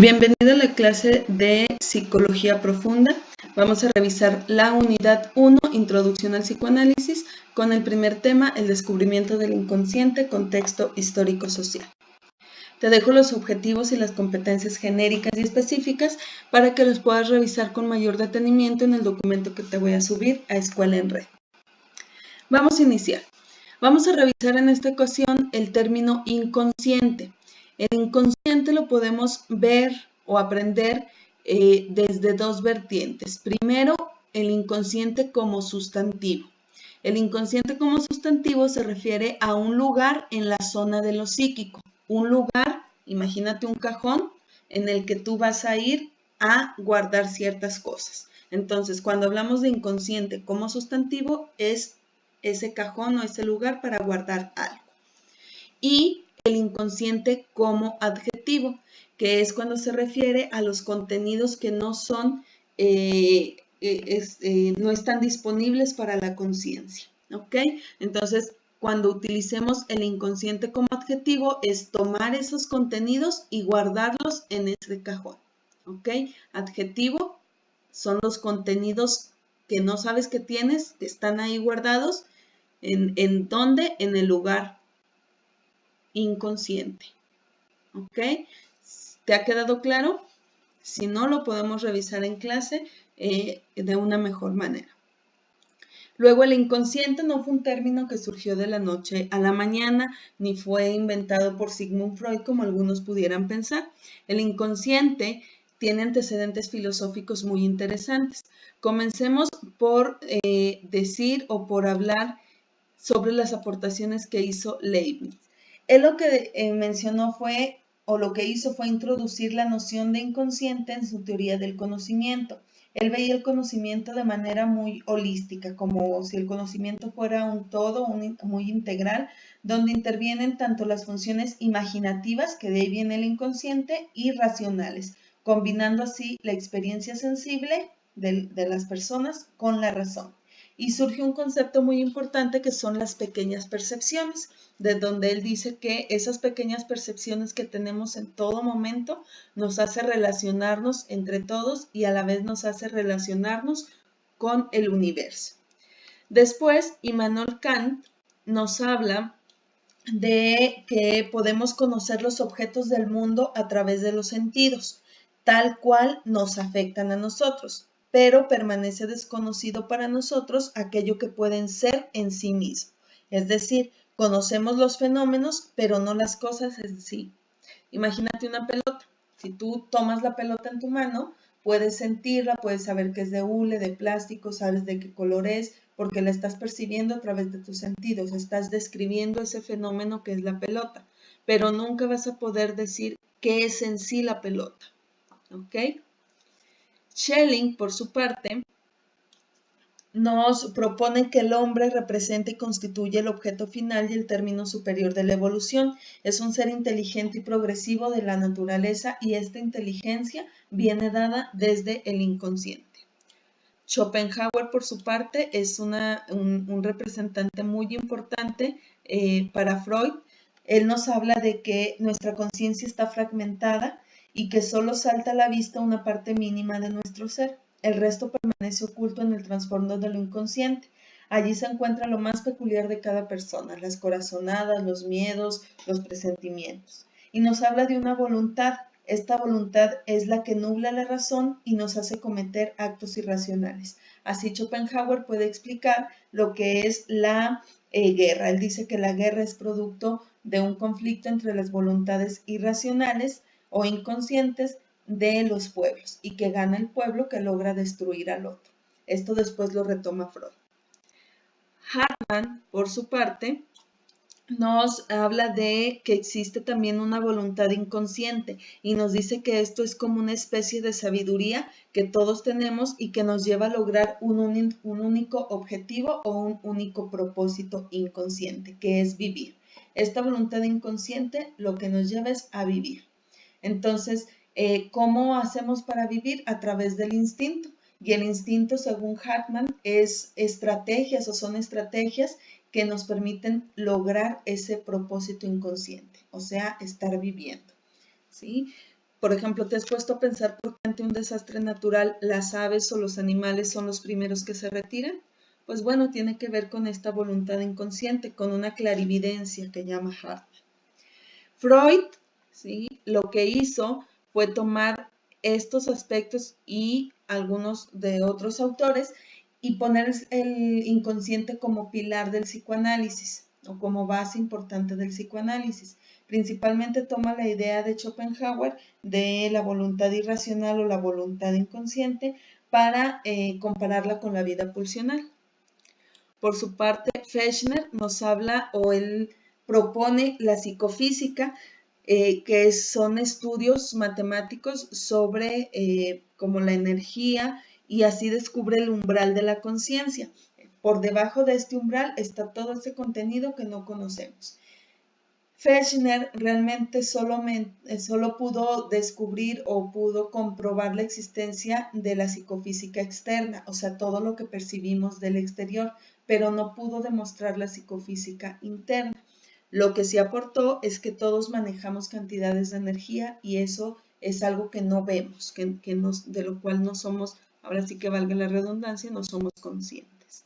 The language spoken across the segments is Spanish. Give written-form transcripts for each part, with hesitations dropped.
Bienvenido a la clase de Psicología Profunda. Vamos a revisar la unidad 1, Introducción al Psicoanálisis, con el primer tema, el descubrimiento del inconsciente, contexto histórico-social. Te dejo los objetivos y las competencias genéricas y específicas para que los puedas revisar con mayor detenimiento en el documento que te voy a subir a Escuela en Red. Vamos a iniciar. Vamos a revisar en esta ocasión el término inconsciente. El inconsciente lo podemos ver o aprender desde dos vertientes. Primero, el inconsciente como sustantivo. El inconsciente como sustantivo se refiere a un lugar en la zona de lo psíquico. Un lugar, imagínate un cajón en el que tú vas a ir a guardar ciertas cosas. Entonces, cuando hablamos de inconsciente como sustantivo, es ese cajón o ese lugar para guardar algo. Y el inconsciente como adjetivo, que es cuando se refiere a los contenidos que no son, no están disponibles para la conciencia, ¿ok? Entonces, cuando utilicemos el inconsciente como adjetivo, es tomar esos contenidos y guardarlos en ese cajón, ¿ok? Adjetivo son los contenidos que no sabes que tienes, que están ahí guardados. ¿En dónde? En el lugar inconsciente. ¿Ok? ¿Te ha quedado claro? Si no, lo podemos revisar en clase de una mejor manera. Luego, el inconsciente no fue un término que surgió de la noche a la mañana, ni fue inventado por Sigmund Freud, como algunos pudieran pensar. El inconsciente tiene antecedentes filosóficos muy interesantes. Comencemos por decir o por hablar sobre las aportaciones que hizo Leibniz. Él lo que mencionó fue, o lo que hizo fue introducir la noción de inconsciente en su teoría del conocimiento. Él veía el conocimiento de manera muy holística, como si el conocimiento fuera un todo, muy integral, donde intervienen tanto las funciones imaginativas, que de ahí viene el inconsciente, y racionales, combinando así la experiencia sensible de las personas con la razón. Y surge un concepto muy importante que son las pequeñas percepciones, de donde él dice que esas pequeñas percepciones que tenemos en todo momento nos hace relacionarnos entre todos y a la vez nos hace relacionarnos con el universo. Después, Immanuel Kant nos habla de que podemos conocer los objetos del mundo a través de los sentidos, tal cual nos afectan a nosotros, pero permanece desconocido para nosotros aquello que pueden ser en sí mismo. Es decir, conocemos los fenómenos, pero no las cosas en sí. Imagínate una pelota. Si tú tomas la pelota en tu mano, puedes sentirla, puedes saber que es de hule, de plástico, sabes de qué color es, porque la estás percibiendo a través de tus sentidos, estás describiendo ese fenómeno que es la pelota, pero nunca vas a poder decir qué es en sí la pelota, ¿ok? Schelling, por su parte, nos propone que el hombre representa y constituye el objeto final y el término superior de la evolución. Es un ser inteligente y progresivo de la naturaleza y esta inteligencia viene dada desde el inconsciente. Schopenhauer, por su parte, es un representante muy importante para Freud. Él nos habla de que nuestra conciencia está fragmentada y que solo salta a la vista una parte mínima de nuestro ser. El resto permanece oculto en el trasfondo de lo inconsciente. Allí se encuentra lo más peculiar de cada persona, las corazonadas, los miedos, los presentimientos. Y nos habla de una voluntad. Esta voluntad es la que nubla la razón y nos hace cometer actos irracionales. Así Schopenhauer puede explicar lo que es la guerra. Él dice que la guerra es producto de un conflicto entre las voluntades irracionales o inconscientes de los pueblos y que gana el pueblo que logra destruir al otro. Esto después lo retoma Freud. Hartmann, por su parte, nos habla de que existe también una voluntad inconsciente y nos dice que esto es como una especie de sabiduría que todos tenemos y que nos lleva a lograr un único objetivo o un único propósito inconsciente, que es vivir. Esta voluntad inconsciente lo que nos lleva es a vivir. Entonces, ¿cómo hacemos para vivir? A través del instinto. Y el instinto, según Hartmann, es estrategias o son estrategias que nos permiten lograr ese propósito inconsciente, o sea, estar viviendo, ¿sí? Por ejemplo, ¿te has puesto a pensar por qué ante un desastre natural las aves o los animales son los primeros que se retiran? Pues bueno, tiene que ver con esta voluntad inconsciente, con una clarividencia que llama Hartmann. Freud, ¿sí?, lo que hizo fue tomar estos aspectos y algunos de otros autores y poner el inconsciente como pilar del psicoanálisis o como base importante del psicoanálisis. Principalmente toma la idea de Schopenhauer de la voluntad irracional o la voluntad inconsciente para compararla con la vida pulsional. Por su parte, Fechner nos habla o él propone la psicofísica, que son estudios matemáticos sobre como la energía, y así descubre el umbral de la conciencia. Por debajo de este umbral está todo ese contenido que no conocemos. Fechner realmente solo pudo descubrir o pudo comprobar la existencia de la psicofísica externa, o sea, todo lo que percibimos del exterior, pero no pudo demostrar la psicofísica interna. Lo que sí aportó es que todos manejamos cantidades de energía y eso es algo que no vemos, de lo cual no somos, ahora sí que valga la redundancia, no somos conscientes.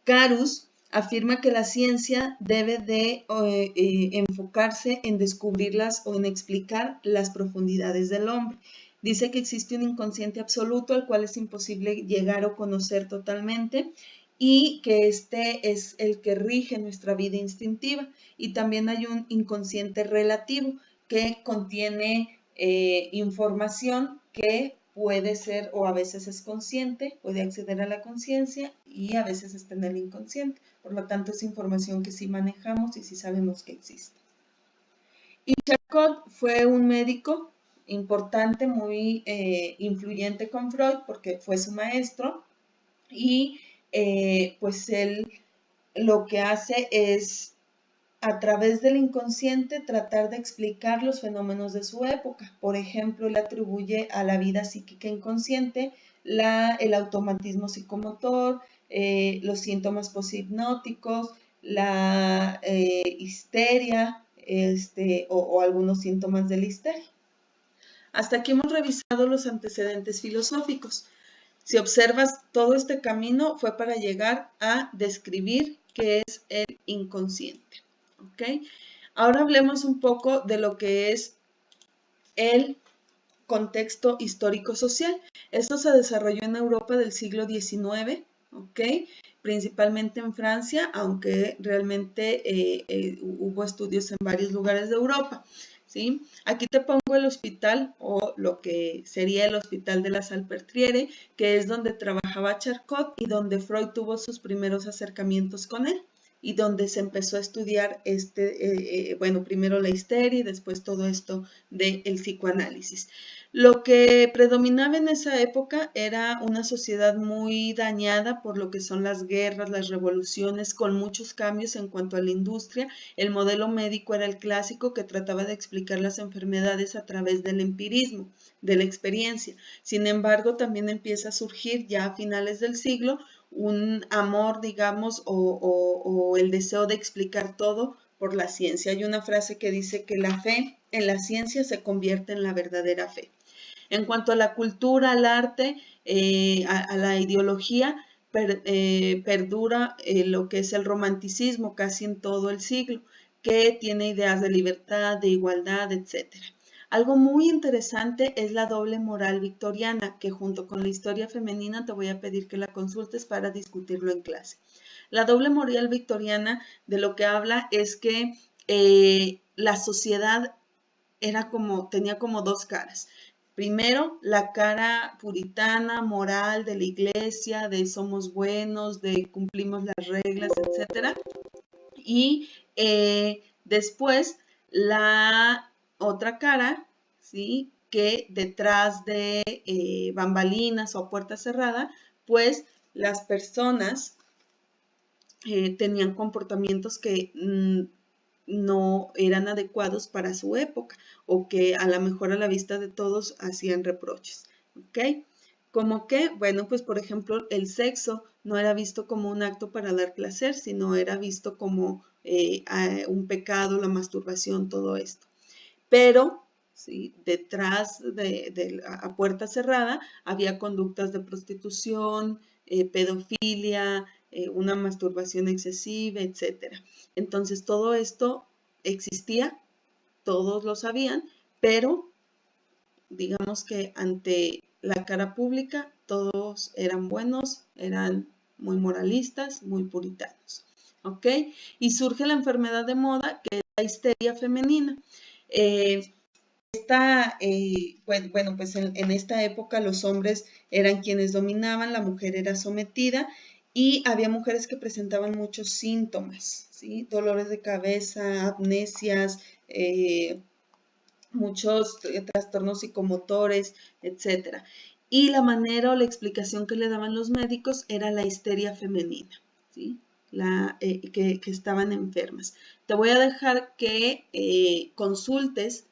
Carus afirma que la ciencia debe de enfocarse en descubrirlas o en explicar las profundidades del hombre. Dice que existe un inconsciente absoluto al cual es imposible llegar o conocer totalmente y que este es el que rige nuestra vida instintiva. Y también hay un inconsciente relativo que contiene información que puede ser o a veces es consciente, puede acceder a la conciencia y a veces está en el inconsciente. Por lo tanto, es información que sí manejamos y sí sabemos que existe. Y Charcot fue un médico importante, muy influyente con Freud porque fue su maestro y pues él lo que hace es a través del inconsciente tratar de explicar los fenómenos de su época. Por ejemplo, él atribuye a la vida psíquica inconsciente el automatismo psicomotor, los síntomas poshipnóticos, la histeria o algunos síntomas de la histeria. Hasta aquí hemos revisado los antecedentes filosóficos. Si observas, todo este camino fue para llegar a describir qué es el inconsciente. ¿Okay? Ahora hablemos un poco de lo que es el contexto histórico-social. Esto se desarrolló en Europa del siglo XIX, ¿okay?, principalmente en Francia, aunque realmente hubo estudios en varios lugares de Europa. ¿Sí? Aquí te pongo el hospital o lo que sería el Hospital de la Salpêtrière, que es donde trabajaba Charcot y donde Freud tuvo sus primeros acercamientos con él y donde se empezó a estudiar bueno, primero la histeria y después todo esto del psicoanálisis. Lo que predominaba en esa época era una sociedad muy dañada por lo que son las guerras, las revoluciones, con muchos cambios en cuanto a la industria. El modelo médico era el clásico que trataba de explicar las enfermedades a través del empirismo, de la experiencia. Sin embargo, también empieza a surgir ya a finales del siglo un amor, digamos, o el deseo de explicar todo por la ciencia. Hay una frase que dice que la fe en la ciencia se convierte en la verdadera fe. En cuanto a la cultura, al arte, a la ideología, perdura lo que es el romanticismo casi en todo el siglo, que tiene ideas de libertad, de igualdad, etc. Algo muy interesante es la doble moral victoriana, que junto con la historia femenina te voy a pedir que la consultes para discutirlo en clase. La doble moral victoriana de lo que habla es que la sociedad tenía como dos caras. Primero, la cara puritana, moral de la iglesia, de somos buenos, de cumplimos las reglas, etc. Y después, la otra cara, ¿sí?, que detrás de bambalinas o a puerta cerrada, pues las personas tenían comportamientos que no eran adecuados para su época o que a lo mejor a la vista de todos hacían reproches. ¿Ok? Como que, bueno, pues por ejemplo, el sexo no era visto como un acto para dar placer, sino era visto como un pecado, la masturbación, todo esto. Pero ¿sí? Detrás a puerta cerrada había conductas de prostitución, pedofilia, una masturbación excesiva, etc. Entonces todo esto existía, todos lo sabían, pero digamos que ante la cara pública todos eran buenos, eran muy moralistas, muy puritanos. ¿Ok? Y surge la enfermedad de moda, que es la histeria femenina. Bueno, pues en esta época los hombres eran quienes dominaban, la mujer era sometida y había mujeres que presentaban muchos síntomas, ¿sí? Dolores de cabeza, amnesias, muchos trastornos psicomotores, etc. Y la manera o la explicación que le daban los médicos era la histeria femenina, ¿sí? Que estaban enfermas. Te voy a dejar que consultes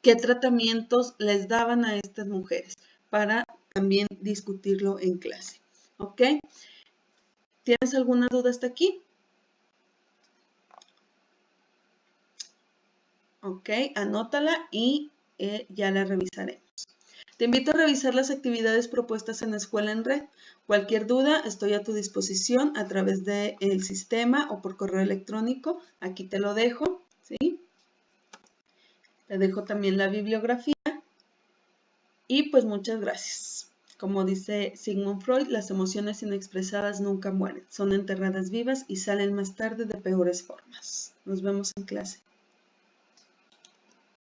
qué tratamientos les daban a estas mujeres para también discutirlo en clase. ¿Ok? ¿Tienes alguna duda hasta aquí? Ok, anótala y ya la revisaremos. Te invito a revisar las actividades propuestas en Escuela en Red. Cualquier duda, estoy a tu disposición a través del sistema o por correo electrónico. Aquí te lo dejo, ¿sí? Te dejo también la bibliografía y pues muchas gracias. Como dice Sigmund Freud, las emociones inexpresadas nunca mueren, son enterradas vivas y salen más tarde de peores formas. Nos vemos en clase.